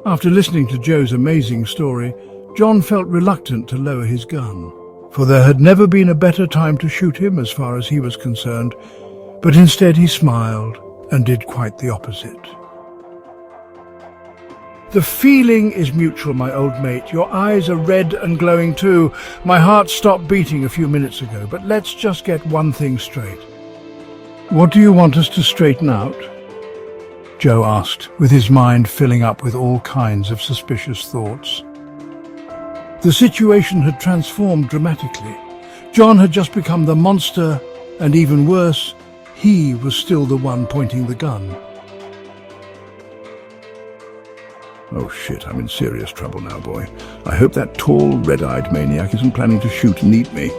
After listening to Joe's amazing story, John felt reluctant to lower his gun, for there had never been a better time to shoot him as far as he was concerned, but instead he smiled and did quite the opposite. "The feeling is mutual, my old mate. Your eyes are red and glowing too. My heart stopped beating a few minutes ago, but let's just get one thing straight." "What do you want us to straighten out?" Joe asked, with his mind filling up with all kinds of suspicious thoughts. The situation had transformed dramatically. John had just become the monster, and even worse, he was still the one pointing the gun. "Oh shit, I'm in serious trouble now, boy. I hope that tall, red-eyed maniac isn't planning to shoot and eat me,"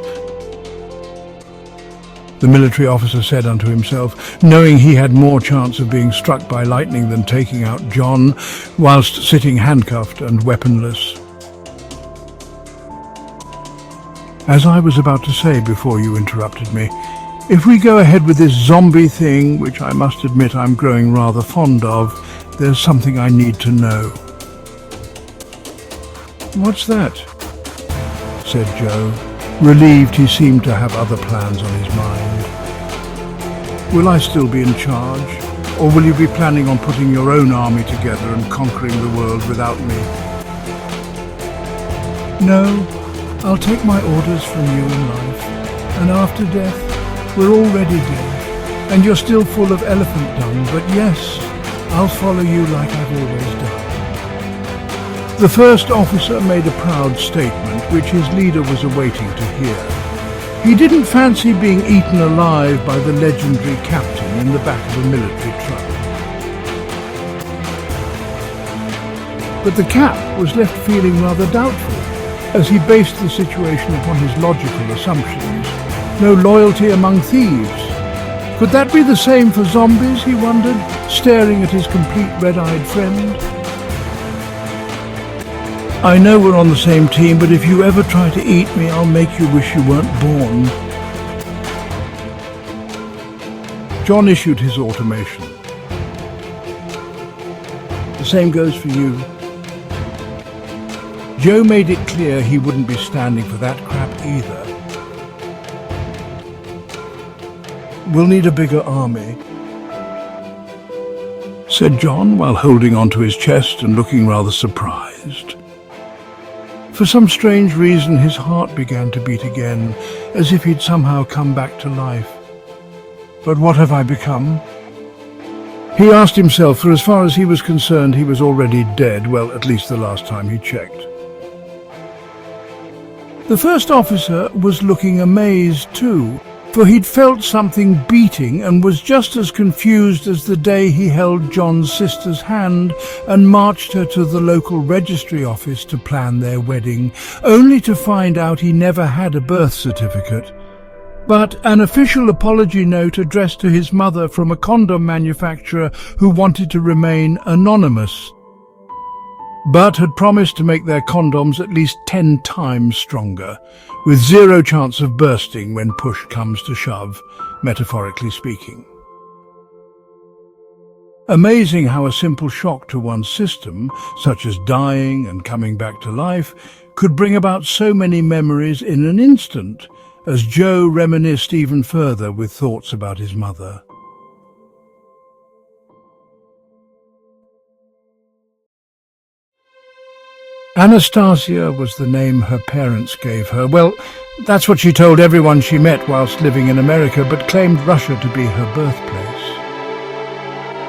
the military officer said unto himself, knowing he had more chance of being struck by lightning than taking out John whilst sitting handcuffed and weaponless. "As I was about to say before you interrupted me, if we go ahead with this zombie thing, which I must admit I'm growing rather fond of, there's something I need to know." "What's that?" said Joe, relieved he seemed to have other plans on his mind. "Will I still be in charge, or will you be planning on putting your own army together and conquering the world without me?" "No, I'll take my orders from you in life, and after death, we're already dead, and you're still full of elephant dung, but yes, I'll follow you like I've always done." The first officer made a proud statement, which his leader was awaiting to hear. He didn't fancy being eaten alive by the legendary captain in the back of a military truck. But the cap was left feeling rather doubtful, as he based the situation upon his logical assumptions. No loyalty among thieves. Could that be the same for zombies, he wondered, staring at his complete red-eyed friend? "I know we're on the same team, but if you ever try to eat me, I'll make you wish you weren't born." John issued his automation. "The same goes for you." Joe made it clear he wouldn't be standing for that crap either. "We'll need a bigger army," said John, while holding onto his chest and looking rather surprised. For some strange reason, his heart began to beat again, as if he'd somehow come back to life. "But what have I become?" he asked himself, for as far as he was concerned, he was already dead, well, at least the last time he checked. The first officer was looking amazed too, for he'd felt something beating and was just as confused as the day he held John's sister's hand and marched her to the local registry office to plan their wedding, only to find out he never had a birth certificate, but an official apology note addressed to his mother from a condom manufacturer who wanted to remain anonymous, but had promised to make their condoms at least 10 times stronger, with zero chance of bursting when push comes to shove, metaphorically speaking. Amazing how a simple shock to one's system, such as dying and coming back to life, could bring about so many memories in an instant, as Joe reminisced even further with thoughts about his mother. Anastasia was the name her parents gave her. Well, that's what she told everyone she met whilst living in America, but claimed Russia to be her birthplace.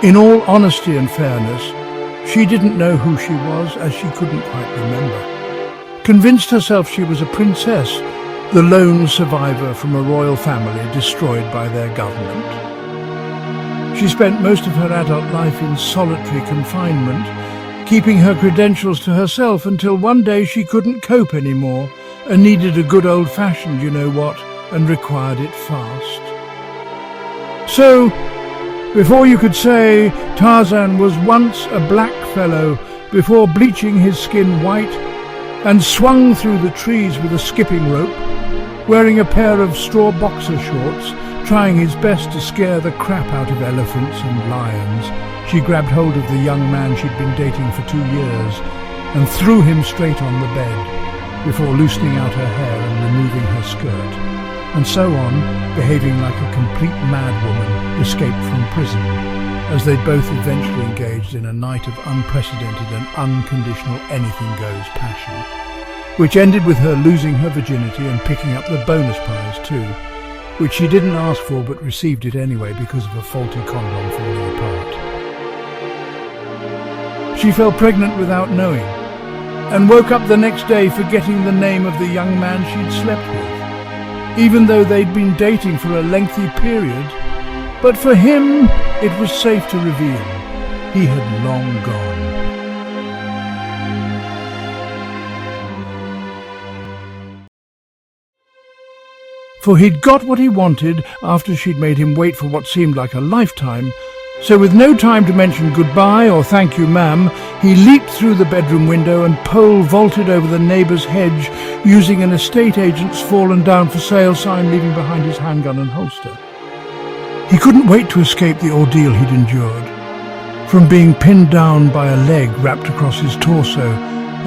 In all honesty and fairness, she didn't know who she was, as she couldn't quite remember. Convinced herself she was a princess, the lone survivor from a royal family destroyed by their government. She spent most of her adult life in solitary confinement, keeping her credentials to herself until one day she couldn't cope anymore and needed a good old-fashioned you-know-what and required it fast. So, before you could say, Tarzan was once a black fellow before bleaching his skin white and swung through the trees with a skipping rope, wearing a pair of straw boxer shorts, trying his best to scare the crap out of elephants and lions, She grabbed hold of the young man she'd been dating for 2 years and threw him straight on the bed before loosening out her hair and removing her skirt, and so on, behaving like a complete madwoman escaped from prison, as they both eventually engaged in a night of unprecedented and unconditional anything-goes passion, which ended with her losing her virginity and picking up the bonus prize too, which she didn't ask for but received it anyway because of a faulty condom falling apart. She fell pregnant without knowing, and woke up the next day forgetting the name of the young man she'd slept with, even though they'd been dating for a lengthy period. But for him, it was safe to reveal he had long gone. For he'd got what he wanted after she'd made him wait for what seemed like a lifetime, so with no time to mention goodbye or thank you ma'am, he leaped through the bedroom window and pole vaulted over the neighbour's hedge using an estate agent's fallen down for sale sign, leaving behind his handgun and holster. He couldn't wait to escape the ordeal he'd endured, from being pinned down by a leg wrapped across his torso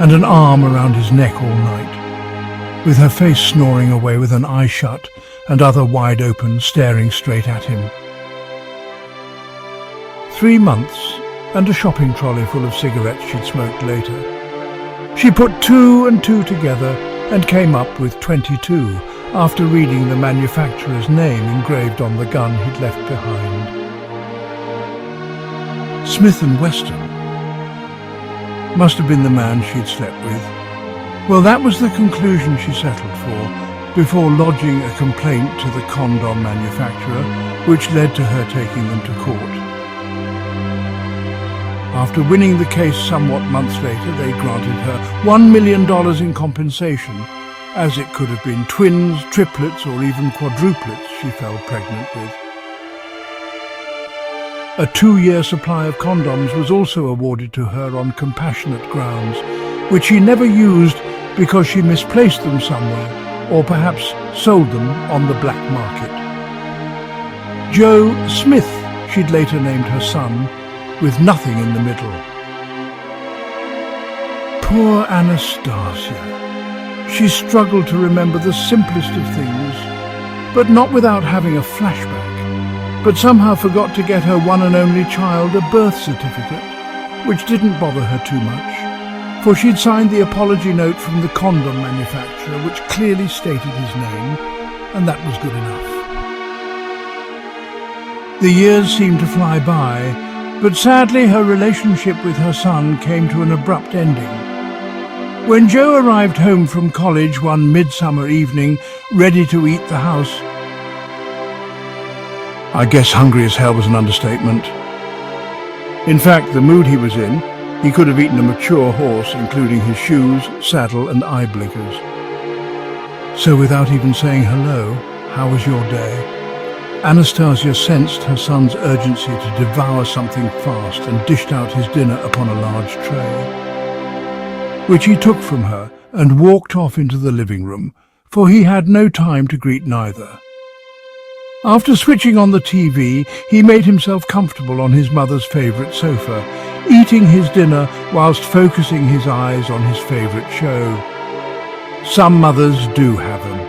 and an arm around his neck all night, with her face snoring away with an eye shut and other wide open, staring straight at him. 3 months and a shopping trolley full of cigarettes she'd smoked later. She put 2 and 2 together and came up with 22 after reading the manufacturer's name engraved on the gun he'd left behind. Smith & Wesson. Must have been the man she'd slept with. Well, that was the conclusion she settled for, before lodging a complaint to the condom manufacturer, which led to her taking them to court. After winning the case somewhat months later, they granted her $1 million in compensation, as it could have been twins, triplets, or even quadruplets she fell pregnant with. A 2-year supply of condoms was also awarded to her on compassionate grounds, which she never used because she misplaced them somewhere, or perhaps sold them on the black market. Joe Smith, she'd later named her son, with nothing in the middle. Poor Anastasia. She struggled to remember the simplest of things, but not without having a flashback, but somehow forgot to get her one and only child a birth certificate, which didn't bother her too much, for she'd signed the apology note from the condom manufacturer, which clearly stated his name, and that was good enough. The years seemed to fly by, but sadly her relationship with her son came to an abrupt ending. When Joe arrived home from college one midsummer evening, ready to eat the house, I guess hungry as hell was an understatement. In fact, the mood he was in, he could have eaten a mature horse, including his shoes, saddle and eye blinkers. So without even saying hello, "How was your day?" Anastasia sensed her son's urgency to devour something fast and dished out his dinner upon a large tray, which he took from her and walked off into the living room, for he had no time to greet neither. After switching on the TV, he made himself comfortable on his mother's favourite sofa, eating his dinner whilst focusing his eyes on his favourite show. Some mothers do have them.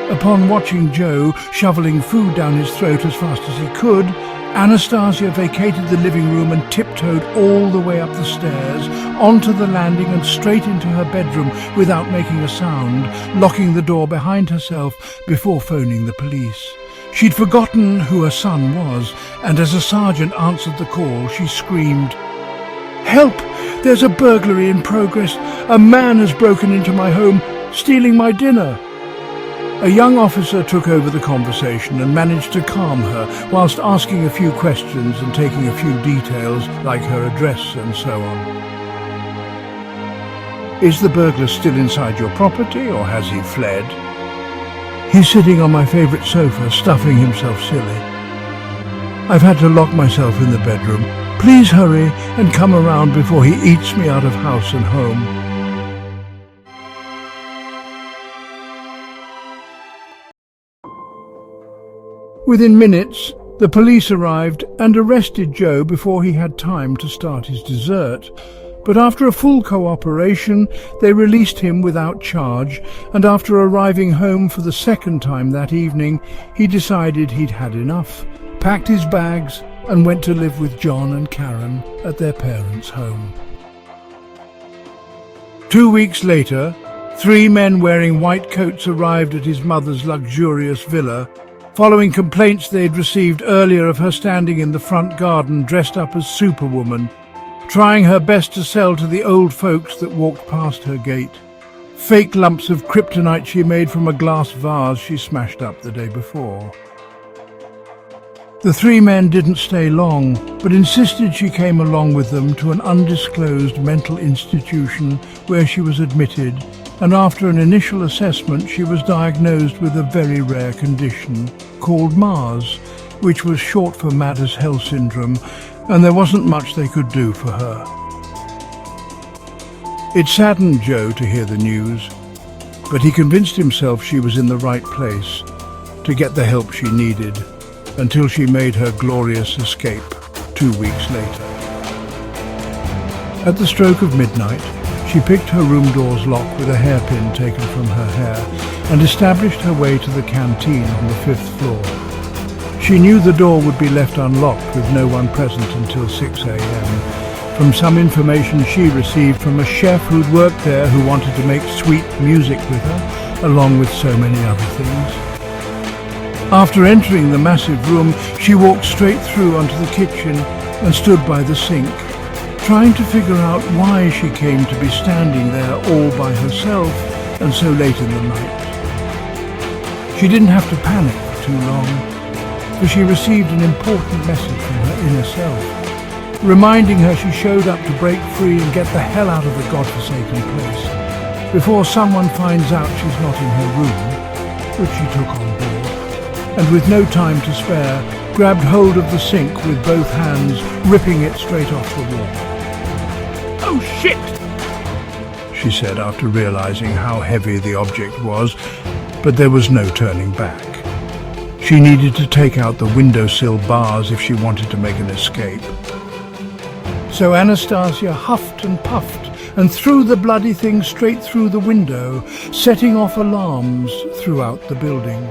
Upon watching Joe shoveling food down his throat as fast as he could, Anastasia vacated the living room and tiptoed all the way up the stairs, onto the landing and straight into her bedroom without making a sound, locking the door behind herself before phoning the police. She'd forgotten who her son was, and as a sergeant answered the call, she screamed, "Help! There's a burglary in progress. A man has broken into my home, stealing my dinner." A young officer took over the conversation and managed to calm her whilst asking a few questions and taking a few details like her address and so on. "Is the burglar still inside your property or has he fled?" "He's sitting on my favourite sofa, stuffing himself silly. I've had to lock myself in the bedroom. Please hurry and come around before he eats me out of house and home." Within minutes, The police arrived and arrested Joe before he had time to start his dessert. But after a full cooperation, they released him without charge, and after arriving home for the second time that evening, he decided he'd had enough, packed his bags, and went to live with John and Karen at their parents' home. 2 weeks later, 3 men wearing white coats arrived at his mother's luxurious villa, following complaints they'd received earlier of her standing in the front garden dressed up as Superwoman, trying her best to sell to the old folks that walked past her gate fake lumps of kryptonite she made from a glass vase she smashed up the day before. The 3 men didn't stay long, but insisted she came along with them to an undisclosed mental institution where she was admitted, and after an initial assessment she was diagnosed with a very rare condition called MARS, which was short for Madders-Hell syndrome, and there wasn't much they could do for her. It saddened Joe to hear the news, but he convinced himself she was in the right place to get the help she needed, until she made her glorious escape 2 weeks later. At the stroke of midnight, she picked her room door's lock with a hairpin taken from her hair and established her way to the canteen on the 5th floor. She knew the door would be left unlocked with no one present until 6 a.m. from some information she received from a chef who'd worked there who wanted to make sweet music with her, along with so many other things. After entering the massive room, she walked straight through onto the kitchen and stood by the sink, trying to figure out why she came to be standing there all by herself and so late in the night. She didn't have to panic for too long, for she received an important message from her inner self, reminding her she showed up to break free and get the hell out of the godforsaken place before someone finds out she's not in her room, which she took on board, and with no time to spare, grabbed hold of the sink with both hands, ripping it straight off the wall. "Oh shit!" she said after realizing how heavy the object was, but there was no turning back. She needed to take out the windowsill bars if she wanted to make an escape. So Anastasia huffed and puffed and threw the bloody thing straight through the window, setting off alarms throughout the building.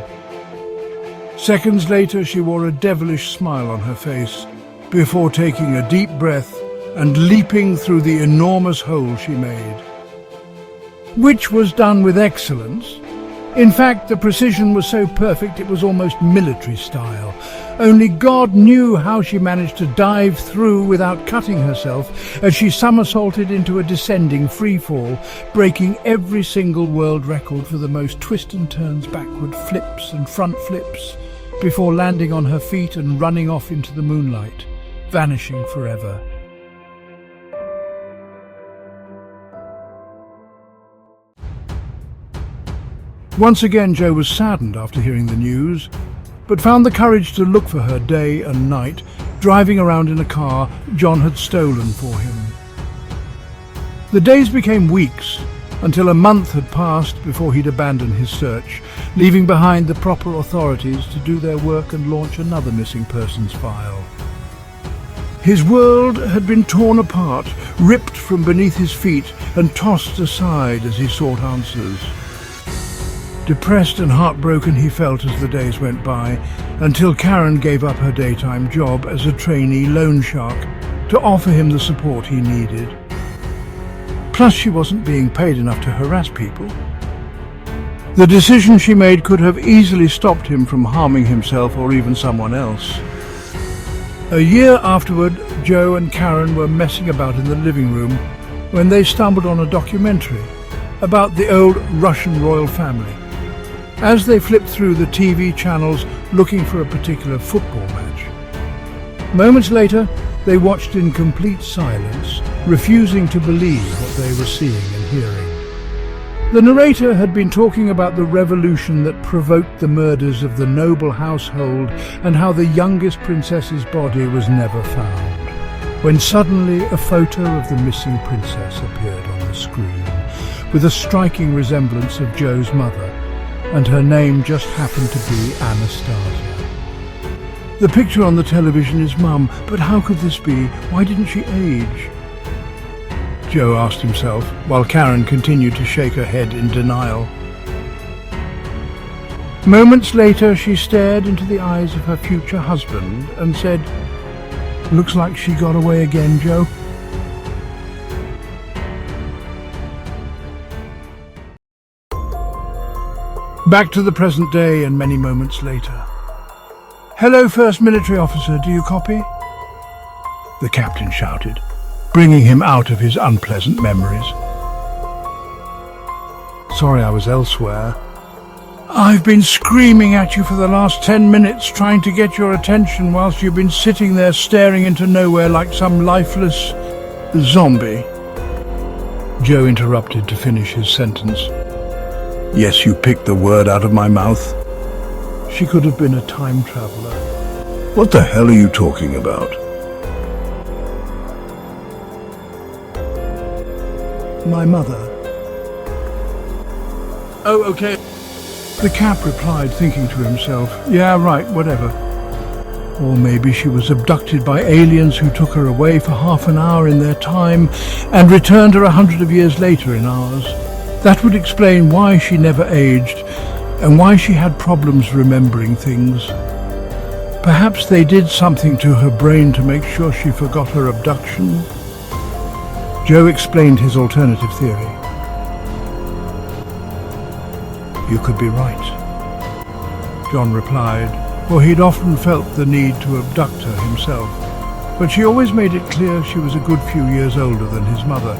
Seconds later, she wore a devilish smile on her face before taking a deep breath and leaping through the enormous hole she made, which was done with excellence. In fact, the precision was so perfect it was almost military style. Only God knew how she managed to dive through without cutting herself as she somersaulted into a descending freefall, breaking every single world record for the most twist and turns, backward flips and front flips, before landing on her feet and running off into the moonlight, vanishing forever. Once again, Joe was saddened after hearing the news, but found the courage to look for her day and night, driving around in a car John had stolen for him. The days became weeks, until a month had passed before he'd abandoned his search, leaving behind the proper authorities to do their work and launch another missing persons file. His world had been torn apart, ripped from beneath his feet and tossed aside as he sought answers. Depressed and heartbroken he felt as the days went by, until Karen gave up her daytime job as a trainee loan shark to offer him the support he needed. Plus, she wasn't being paid enough to harass people. The decision she made could have easily stopped him from harming himself or even someone else. A year afterward, Joe and Karen were messing about in the living room when they stumbled on a documentary about the old Russian royal family. As they flipped through the TV channels looking for a particular football match. Moments later, they watched in complete silence, refusing to believe what they were seeing and hearing. The narrator had been talking about the revolution that provoked the murders of the noble household and how the youngest princess's body was never found, when suddenly a photo of the missing princess appeared on the screen, with a striking resemblance of Joe's mother, and her name just happened to be Anastasia. The picture on the television is Mum, but how could this be? Why didn't she age? Joe asked himself, while Karen continued to shake her head in denial. Moments later, she stared into the eyes of her future husband and said, "Looks like she got away again, Joe." Back to the present day and many moments later. "Hello, First Military Officer, do you copy?" the captain shouted, bringing him out of his unpleasant memories. "Sorry, I was elsewhere. I've been screaming at you for the last 10 minutes, trying to get your attention whilst you've been sitting there staring into nowhere like some lifeless zombie." Joe interrupted to finish his sentence. Yes, you picked the word out of my mouth. She could have been a time traveler. What the hell are you talking about? My mother. Oh, okay. The Cap replied, thinking to himself, "Yeah, right, whatever." Or maybe she was abducted by aliens who took her away for half an hour in their time and returned her 100 years later in ours. That would explain why she never aged and why she had problems remembering things. Perhaps they did something to her brain to make sure she forgot her abduction. Joe explained his alternative theory. "You could be right," John replied, for he'd often felt the need to abduct her himself. But she always made it clear she was a good few years older than his mother,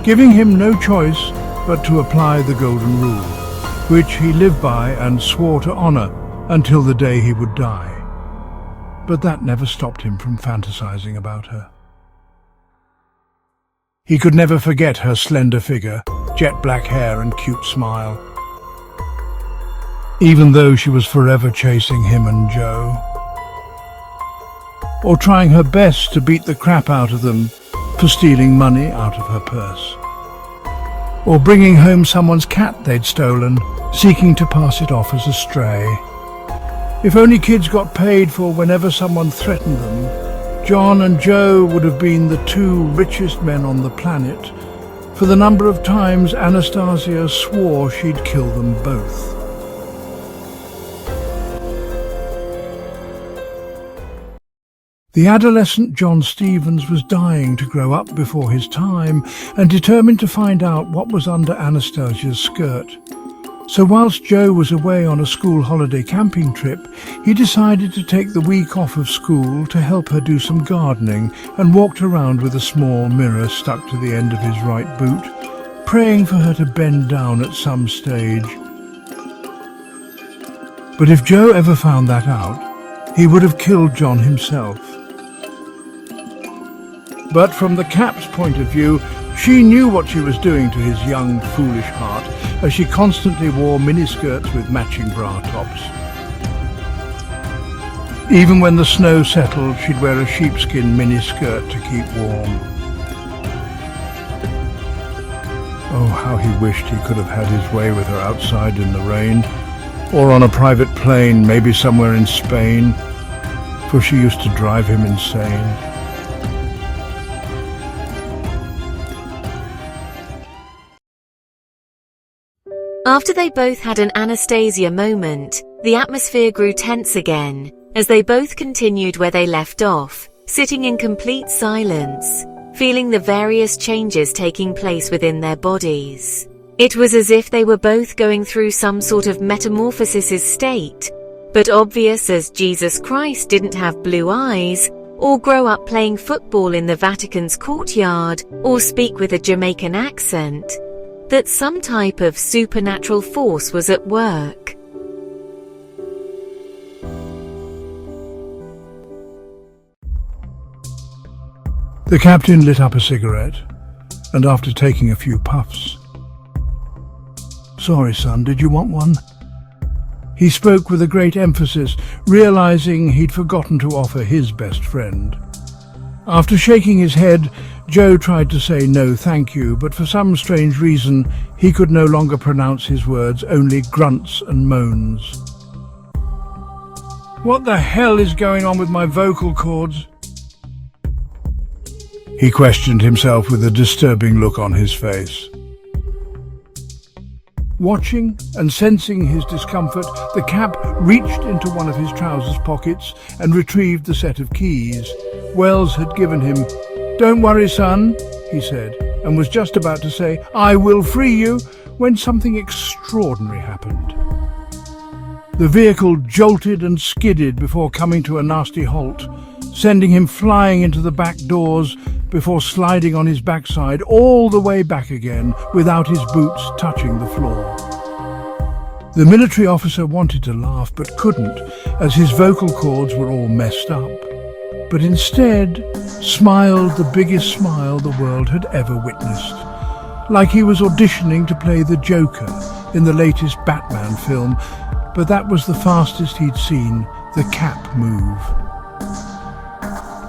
giving him no choice but to apply the golden rule, which he lived by and swore to honor until the day he would die. But that never stopped him from fantasizing about her. He could never forget her slender figure, jet black hair and cute smile, even though she was forever chasing him and Joe, or trying her best to beat the crap out of them for stealing money out of her purse, or bringing home someone's cat they'd stolen, seeking to pass it off as a stray. If only kids got paid for whenever someone threatened them, John and Joe would have been the two richest men on the planet, for the number of times Anastasia swore she'd kill them both. The adolescent John Stevens was dying to grow up before his time and determined to find out what was under Anastasia's skirt. So whilst Joe was away on a school holiday camping trip, he decided to take the week off of school to help her do some gardening and walked around with a small mirror stuck to the end of his right boot, praying for her to bend down at some stage. But if Joe ever found that out, he would have killed John himself. But from the Cap's point of view, she knew what she was doing to his young, foolish heart, as she constantly wore miniskirts with matching bra tops. Even when the snow settled, she'd wear a sheepskin miniskirt to keep warm. Oh, how he wished he could have had his way with her outside in the rain, or on a private plane, maybe somewhere in Spain, for she used to drive him insane. After they both had an Anastasia moment, the atmosphere grew tense again, as they both continued where they left off, sitting in complete silence, feeling the various changes taking place within their bodies. It was as if they were both going through some sort of metamorphosis state, but obvious as Jesus Christ didn't have blue eyes, or grow up playing football in the Vatican's courtyard, or speak with a Jamaican accent, that some type of supernatural force was at work. The captain lit up a cigarette, and after taking a few puffs, "Sorry, son, did you want one?" He spoke with a great emphasis, realizing he'd forgotten to offer his best friend. After shaking his head, Joe tried to say no thank you, but for some strange reason he could no longer pronounce his words, only grunts and moans. What the hell is going on with my vocal cords? He questioned himself with a disturbing look on his face. Watching and sensing his discomfort, the Cap reached into one of his trousers pockets and retrieved the set of keys Wells had given him. "Don't worry, son," he said, and was just about to say, "I will free you," when something extraordinary happened. The vehicle jolted and skidded before coming to a nasty halt, sending him flying into the back doors before sliding on his backside all the way back again without his boots touching the floor. The military officer wanted to laugh but couldn't, as his vocal cords were all messed up, but instead smiled the biggest smile the world had ever witnessed, like he was auditioning to play the Joker in the latest Batman film, but that was the fastest he'd seen the Cap move.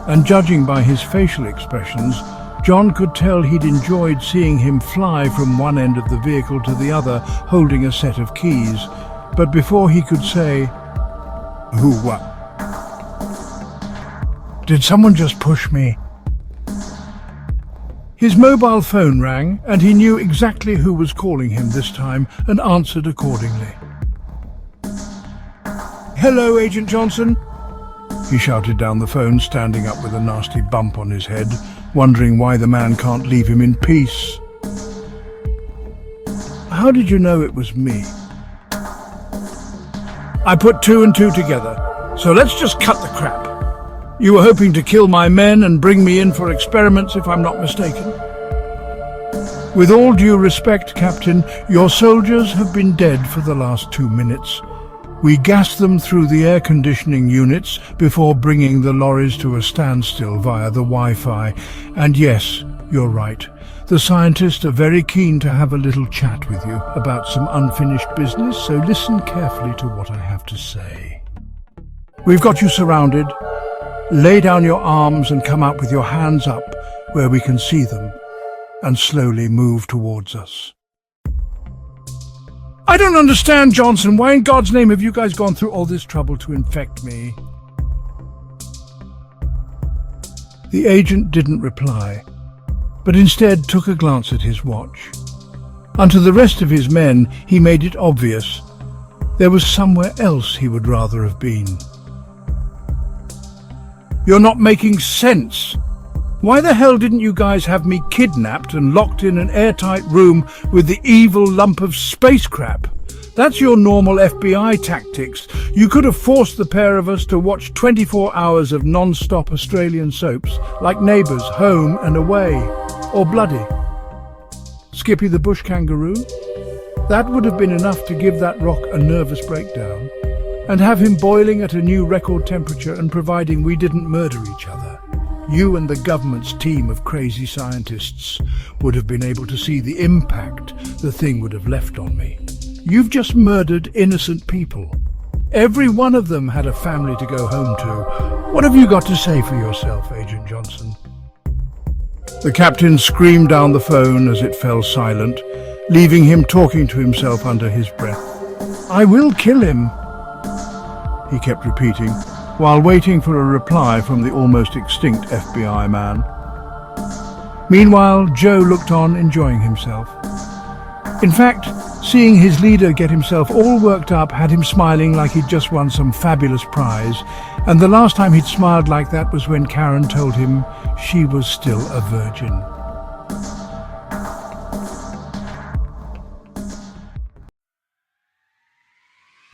And judging by his facial expressions, John could tell he'd enjoyed seeing him fly from one end of the vehicle to the other, holding a set of keys. But before he could say, "Who what? Did someone just push me?" His mobile phone rang, and he knew exactly who was calling him this time and answered accordingly. "Hello, Agent Johnson," he shouted down the phone, standing up with a nasty bump on his head, wondering why the man can't leave him in peace. "How did you know it was me?" "I put two and two together, so let's just cut the crap. You were hoping to kill my men and bring me in for experiments, if I'm not mistaken." "With all due respect, Captain, your soldiers have been dead for the last 2 minutes. We gassed them through the air conditioning units before bringing the lorries to a standstill via the Wi-Fi. And yes, you're right. The scientists are very keen to have a little chat with you about some unfinished business, so listen carefully to what I have to say. We've got you surrounded. Lay down your arms and come out with your hands up where we can see them, and slowly move towards us." "I don't understand, Johnson. Why in God's name have you guys gone through all this trouble to infect me?" The agent didn't reply, but instead took a glance at his watch. Unto the rest of his men, he made it obvious there was somewhere else he would rather have been. "You're not making sense. Why the hell didn't you guys have me kidnapped and locked in an airtight room with the evil lump of space crap? That's your normal FBI tactics. You could have forced the pair of us to watch 24 hours of non-stop Australian soaps like Neighbours, Home and Away, or Bloody. Skippy the Bush Kangaroo? That would have been enough to give that rock a nervous breakdown, and have him boiling at a new record temperature and providing we didn't murder each other. You and the government's team of crazy scientists would have been able to see the impact the thing would have left on me. You've just murdered innocent people. Every one of them had a family to go home to. What have you got to say for yourself, Agent Johnson?" The captain screamed down the phone as it fell silent, leaving him talking to himself under his breath. "I will kill him," he kept repeating, while waiting for a reply from the almost extinct FBI man. Meanwhile, Joe looked on, enjoying himself. In fact, seeing his leader get himself all worked up had him smiling like he'd just won some fabulous prize, and the last time he'd smiled like that was when Karen told him she was still a virgin.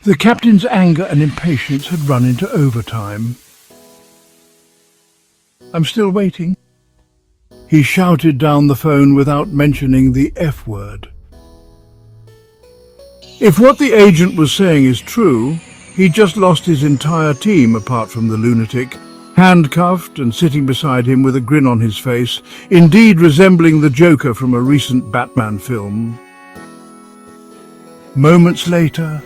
The captain's anger and impatience had run into overtime. "I'm still waiting," he shouted down the phone without mentioning the F word. If what the agent was saying is true, he'd just lost his entire team apart from the lunatic, handcuffed and sitting beside him with a grin on his face, indeed resembling the Joker from a recent Batman film. Moments later,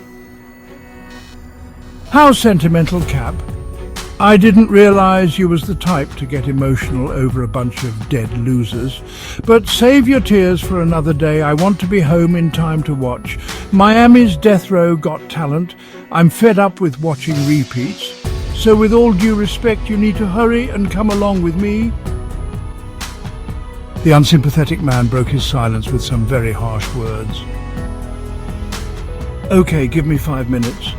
"How sentimental, Cap. I didn't realize you was the type to get emotional over a bunch of dead losers. But save your tears for another day. I want to be home in time to watch Miami's Death Row Got Talent. I'm fed up with watching repeats. So with all due respect, you need to hurry and come along with me." The unsympathetic man broke his silence with some very harsh words. "Okay, give me 5 minutes."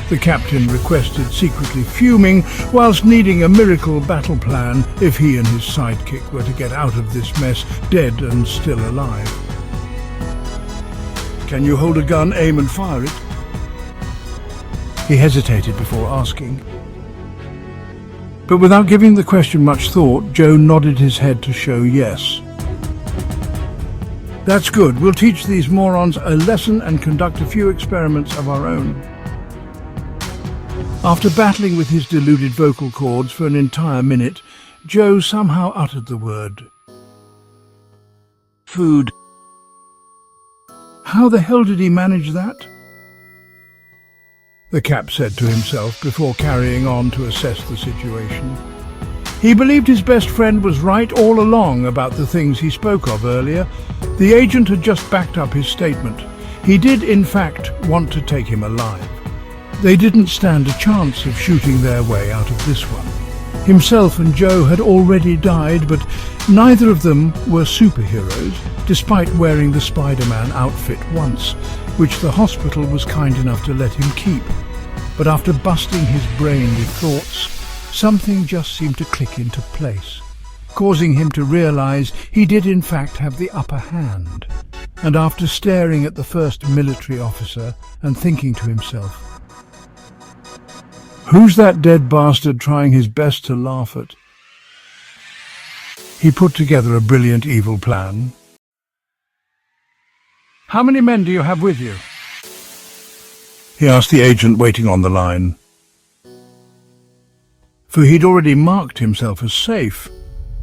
The captain requested, secretly fuming, whilst needing a miracle battle plan if he and his sidekick were to get out of this mess dead and still alive. "Can you hold a gun, aim and fire it?" He hesitated before asking. But without giving the question much thought, Joe nodded his head to show yes. "That's good. We'll teach these morons a lesson and conduct a few experiments of our own." After battling with his deluded vocal cords for an entire minute, Joe somehow uttered the word. "Food." How the hell did he manage that? The Cap said to himself before carrying on to assess the situation. He believed his best friend was right all along about the things he spoke of earlier. The agent had just backed up his statement. He did, in fact, want to take him alive. They didn't stand a chance of shooting their way out of this one. Himself and Joe had already died, but neither of them were superheroes, despite wearing the Spider-Man outfit once, which the hospital was kind enough to let him keep. But after busting his brain with thoughts, something just seemed to click into place, causing him to realize he did in fact have the upper hand. And after staring at the first military officer and thinking to himself, "Who's that dead bastard trying his best to laugh at?" he put together a brilliant evil plan. "How many men do you have with you?" he asked the agent waiting on the line. For he'd already marked himself as safe,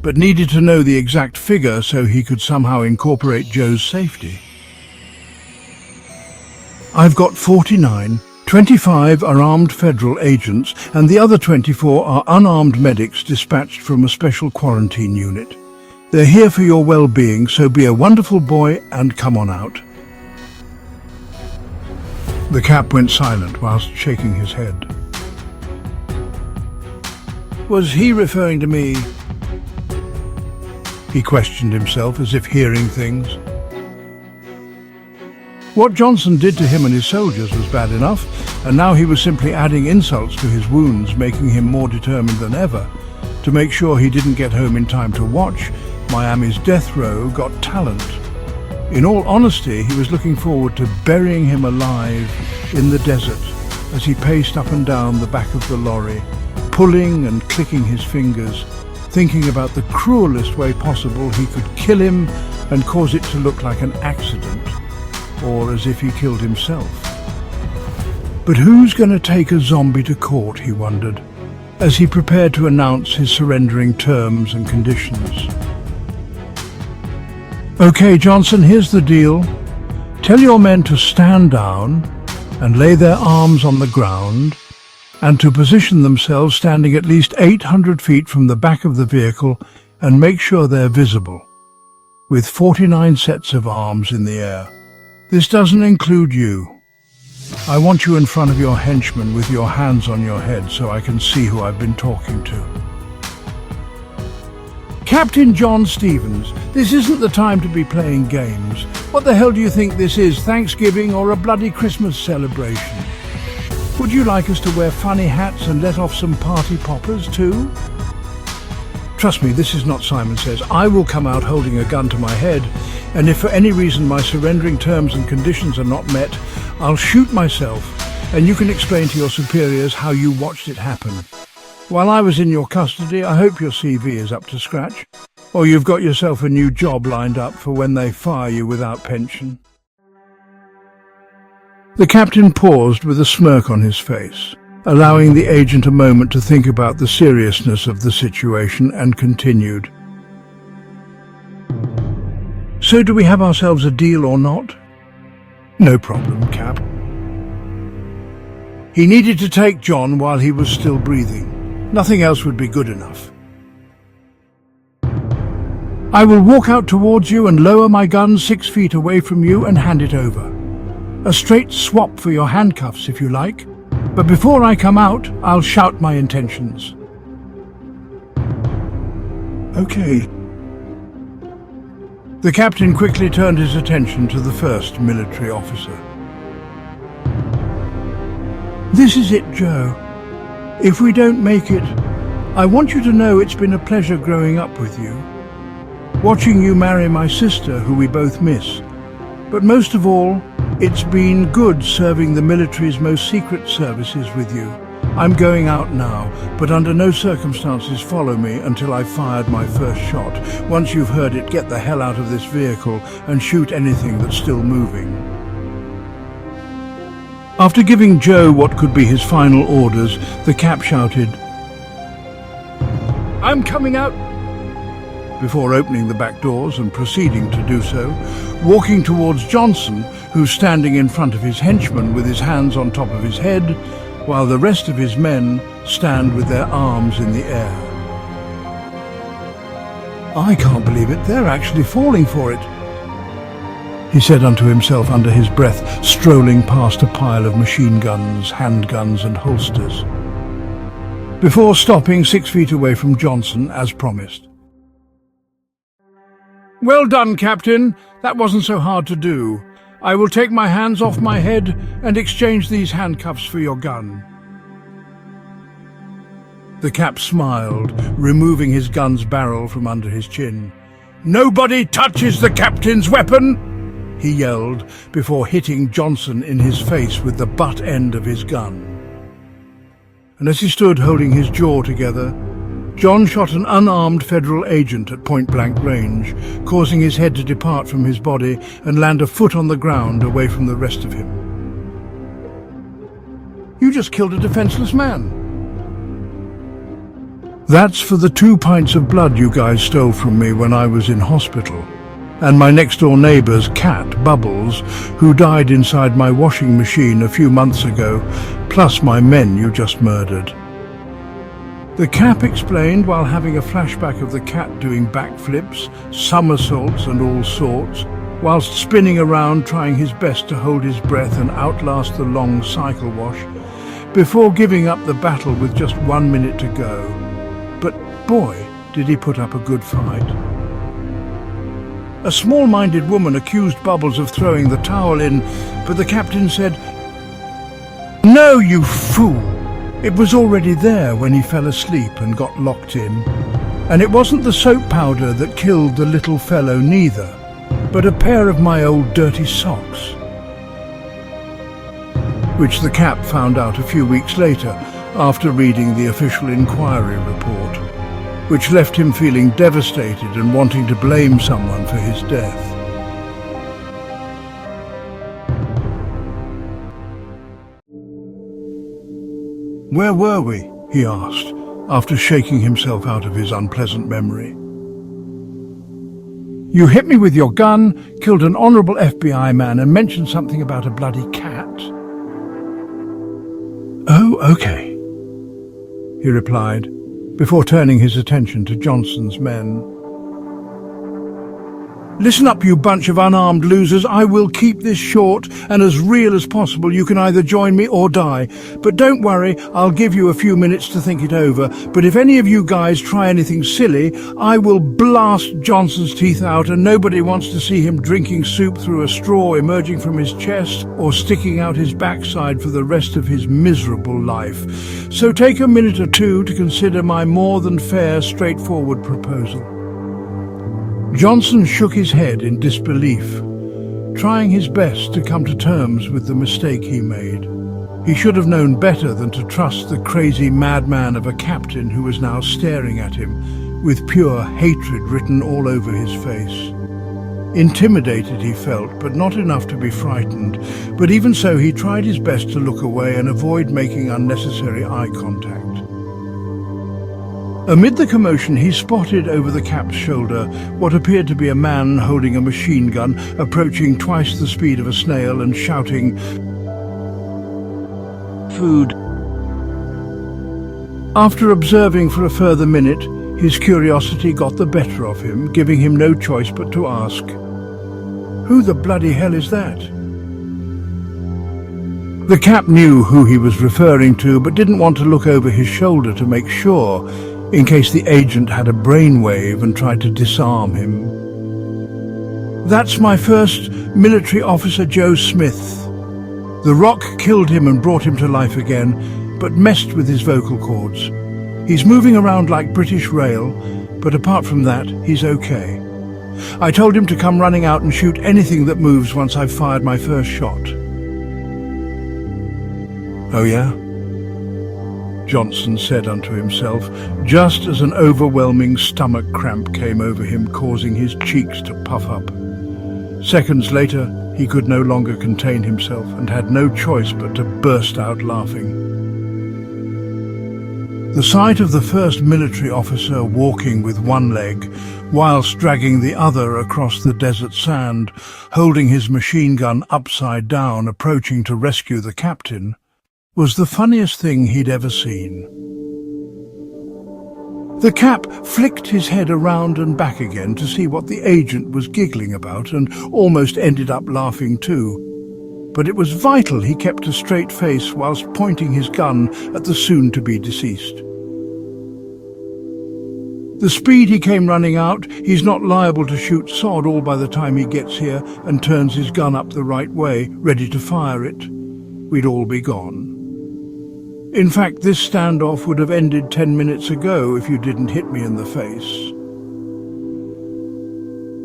but needed to know the exact figure so he could somehow incorporate Joe's safety. "I've got 49. 25 are armed federal agents, and the other 24 are unarmed medics dispatched from a special quarantine unit. They're here for your well-being, so be a wonderful boy and come on out." The Cap went silent whilst shaking his head. "Was he referring to me?" he questioned himself, as if hearing things. What Johnson did to him and his soldiers was bad enough, and now he was simply adding insults to his wounds, making him more determined than ever to make sure he didn't get home in time to watch Miami's Death Row Got Talent. In all honesty, he was looking forward to burying him alive in the desert as he paced up and down the back of the lorry, pulling and clicking his fingers, thinking about the cruelest way possible he could kill him and cause it to look like an accident, or as if he killed himself. But who's going to take a zombie to court, he wondered, as he prepared to announce his surrendering terms and conditions. "Okay, Johnson, here's the deal. Tell your men to stand down and lay their arms on the ground, and to position themselves standing at least 800 feet from the back of the vehicle and make sure they're visible, with 49 sets of arms in the air. This doesn't include you. I want you in front of your henchmen with your hands on your head so I can see who I've been talking to." "Captain John Stevens, this isn't the time to be playing games. What the hell do you think this is, Thanksgiving or a bloody Christmas celebration? Would you like us to wear funny hats and let off some party poppers too?" "Trust me, this is not Simon Says. I will come out holding a gun to my head, and if for any reason my surrendering terms and conditions are not met, I'll shoot myself, and you can explain to your superiors how you watched it happen. While I was in your custody, I hope your CV is up to scratch, or you've got yourself a new job lined up for when they fire you without pension." The captain paused with a smirk on his face, allowing the agent a moment to think about the seriousness of the situation, and continued. "So do we have ourselves a deal or not?" "No problem, Cap." He needed to take John while he was still breathing. Nothing else would be good enough. "I will walk out towards you and lower my gun 6 feet away from you and hand it over. A straight swap for your handcuffs if you like, But before I come out, I'll shout my intentions. Okay. The captain quickly turned his attention to the first military officer. This is it, Joe. If we don't make it, I want you to know it's been a pleasure growing up with you. Watching you marry my sister, who we both miss. But most of all, it's been good serving the military's most secret services with you. I'm going out now, but under no circumstances follow me until I've fired my first shot. Once you've heard it, get the hell out of this vehicle and shoot anything that's still moving. After giving Joe what could be his final orders, the Cap shouted, "I'm coming out," before opening the back doors and proceeding to do so, walking towards Johnson, who's standing in front of his henchman with his hands on top of his head, while the rest of his men stand with their arms in the air. "I can't believe it, they're actually falling for it," he said unto himself under his breath, strolling past a pile of machine guns, handguns and holsters, before stopping 6 feet away from Johnson as promised. "Well done, Captain. That wasn't so hard to do. I will take my hands off my head and exchange these handcuffs for your gun." The Cap smiled, removing his gun's barrel from under his chin. "Nobody touches the captain's weapon!" he yelled, before hitting Johnson in his face with the butt end of his gun. And as he stood holding his jaw together, John shot an unarmed federal agent at point-blank range, causing his head to depart from his body and land a foot on the ground away from the rest of him. "You just killed a defenseless man." "That's for the 2 pints of blood you guys stole from me when I was in hospital, and my next-door neighbour's cat, Bubbles, who died inside my washing machine a few months ago, plus my men you just murdered," the Cap explained while having a flashback of the cat doing backflips, somersaults and all sorts, whilst spinning around trying his best to hold his breath and outlast the long cycle wash, before giving up the battle with just 1 minute to go. But boy, did he put up a good fight. A small-minded woman accused Bubbles of throwing the towel in, but the captain said, "No, you fool! It was already there when he fell asleep and got locked in. And it wasn't the soap powder that killed the little fellow neither, but a pair of my old dirty socks." Which the Cap found out a few weeks later after reading the official inquiry report, which left him feeling devastated and wanting to blame someone for his death. "Where were we?" he asked, after shaking himself out of his unpleasant memory. "You hit me with your gun, killed an honourable FBI man and mentioned something about a bloody cat." "Oh, okay," he replied, before turning his attention to Johnson's men. "Listen up, you bunch of unarmed losers. I will keep this short and as real as possible. You can either join me or die. But don't worry, I'll give you a few minutes to think it over. But if any of you guys try anything silly, I will blast Johnson's teeth out, and nobody wants to see him drinking soup through a straw emerging from his chest or sticking out his backside for the rest of his miserable life. So take a minute or two to consider my more than fair, straightforward proposal." Johnson shook his head in disbelief, trying his best to come to terms with the mistake he made. He should have known better than to trust the crazy madman of a captain who was now staring at him, with pure hatred written all over his face. Intimidated he felt, but not enough to be frightened. But even so, he tried his best to look away and avoid making unnecessary eye contact. Amid the commotion, he spotted over the Cap's shoulder what appeared to be a man holding a machine gun, approaching twice the speed of a snail and shouting, "Food." After observing for a further minute, his curiosity got the better of him, giving him no choice but to ask, "Who the bloody hell is that?" The Cap knew who he was referring to, but didn't want to look over his shoulder to make sure, in case the agent had a brainwave and tried to disarm him. "That's my first military officer, Joe Smith. The rock killed him and brought him to life again, but messed with his vocal cords. He's moving around like British Rail, but apart from that, he's okay. I told him to come running out and shoot anything that moves once I've fired my first shot." "Oh yeah?" Johnson said unto himself, just as an overwhelming stomach cramp came over him, causing his cheeks to puff up. Seconds later, he could no longer contain himself and had no choice but to burst out laughing. The sight of the first military officer walking with one leg, whilst dragging the other across the desert sand, holding his machine gun upside down, approaching to rescue the captain, was the funniest thing he'd ever seen. The Cap flicked his head around and back again to see what the agent was giggling about and almost ended up laughing too. But it was vital he kept a straight face whilst pointing his gun at the soon-to-be deceased. The speed he came running out, he's not liable to shoot sod all by the time he gets here and turns his gun up the right way, ready to fire it. We'd all be gone. In fact, this standoff would have ended 10 minutes ago if you didn't hit me in the face.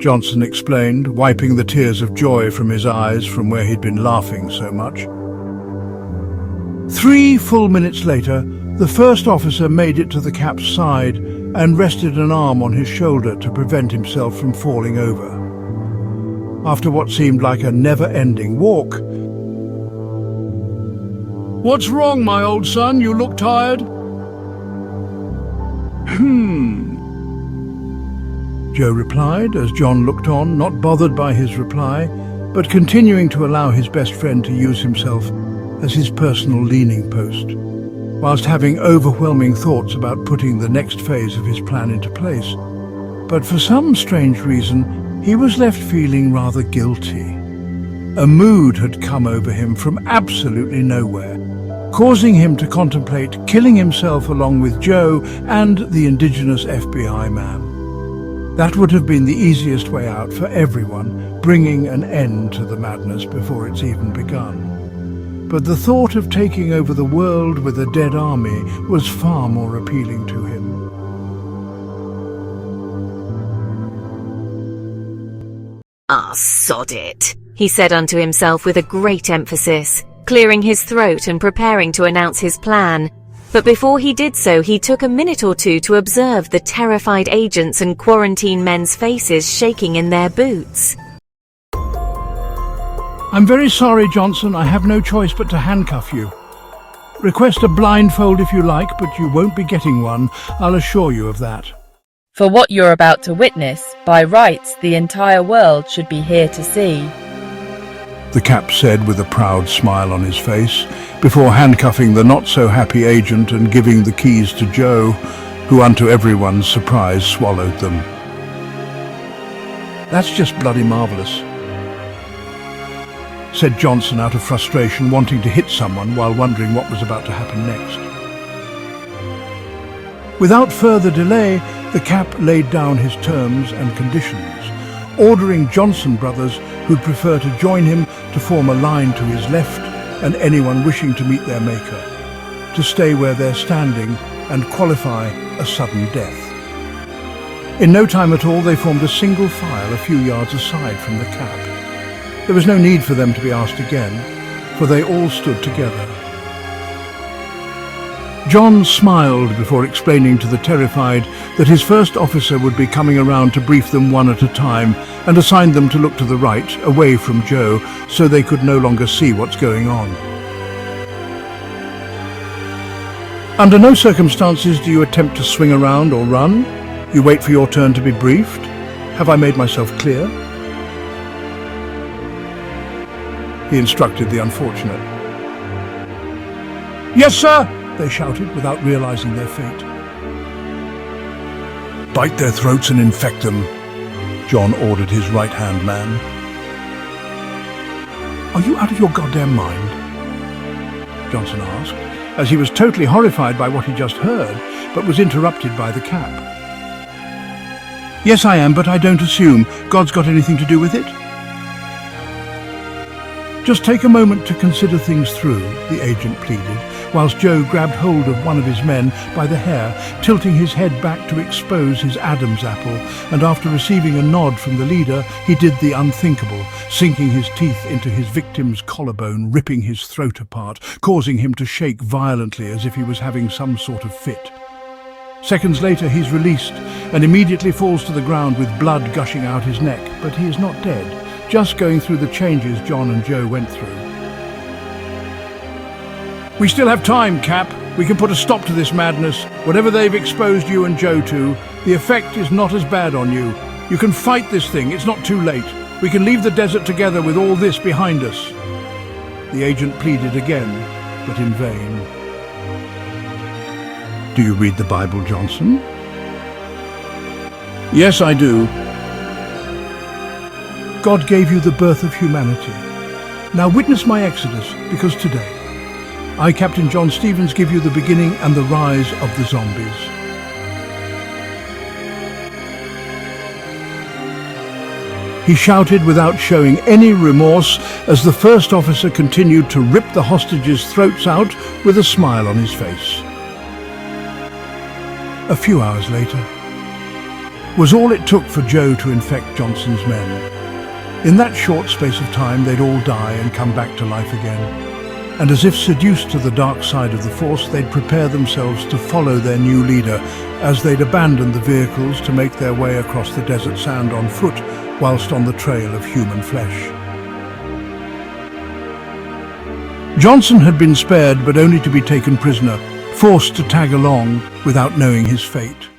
Johnson explained, wiping the tears of joy from his eyes from where he'd been laughing so much. 3 full minutes later, the first officer made it to the Cap's side and rested an arm on his shoulder to prevent himself from falling over. After what seemed like a never-ending walk, "What's wrong, my old son? You look tired." Joe replied as John looked on, not bothered by his reply, but continuing to allow his best friend to use himself as his personal leaning post, whilst having overwhelming thoughts about putting the next phase of his plan into place. But for some strange reason, he was left feeling rather guilty. A mood had come over him from absolutely nowhere, causing him to contemplate killing himself along with Joe and the indigenous FBI man. That would have been the easiest way out for everyone, bringing an end to the madness before it's even begun. But the thought of taking over the world with a dead army was far more appealing to him. "Ah, sod it," he said unto himself with a great emphasis, clearing his throat and preparing to announce his plan. But before he did so, he took a minute or two to observe the terrified agents and quarantine men's faces shaking in their boots. "I'm very sorry, Johnson. I have no choice but to handcuff you. Request a blindfold if you like, but you won't be getting one. I'll assure you of that." For what you're about to witness, by rights, the entire world should be here to see. The Cap said with a proud smile on his face, before handcuffing the not-so-happy agent and giving the keys to Joe, who unto everyone's surprise swallowed them. "That's just bloody marvellous," said Johnson out of frustration, wanting to hit someone while wondering what was about to happen next. Without further delay, the Cap laid down his terms and conditions, ordering Johnson brothers who'd prefer to join him to form a line to his left, and anyone wishing to meet their maker, to stay where they're standing and qualify a sudden death. In no time at all, they formed a single file a few yards aside from the Cap. There was no need for them to be asked again, for they all stood together. John smiled before explaining to the terrified that his first officer would be coming around to brief them one at a time and assigned them to look to the right, away from Joe, so they could no longer see what's going on. "Under no circumstances do you attempt to swing around or run. You wait for your turn to be briefed. Have I made myself clear?" He instructed the unfortunate. "Yes, sir!" they shouted without realizing their fate. "Bite their throats and infect them," John ordered his right-hand man. "Are you out of your goddamn mind?" Johnson asked, as he was totally horrified by what he just heard, but was interrupted by the cap. Yes, I am, but I don't assume God's got anything to do with it. Just take a moment to consider things through, the agent pleaded, whilst Joe grabbed hold of one of his men by the hair, tilting his head back to expose his Adam's apple, and after receiving a nod from the leader, he did the unthinkable, sinking his teeth into his victim's collarbone, ripping his throat apart, causing him to shake violently as if he was having some sort of fit. Seconds later, he's released and immediately falls to the ground with blood gushing out his neck, but he is not dead, just going through the changes John and Joe went through. We still have time, Cap. We can put a stop to this madness. Whatever they've exposed you and Joe to, the effect is not as bad on you. You can fight this thing. It's not too late. We can leave the desert together with all this behind us. The agent pleaded again, but in vain. Do you read the Bible, Johnson? Yes, I do. God gave you the birth of humanity. Now witness my exodus, because today, I, Captain John Stevens, give you the beginning and the rise of the zombies. He shouted without showing any remorse as the first officer continued to rip the hostages' throats out with a smile on his face. A few hours later was all it took for Joe to infect Johnson's men. In that short space of time, they'd all die and come back to life again. And as if seduced to the dark side of the Force, they'd prepare themselves to follow their new leader as they'd abandon the vehicles to make their way across the desert sand on foot whilst on the trail of human flesh. Johnson had been spared, but only to be taken prisoner, forced to tag along without knowing his fate.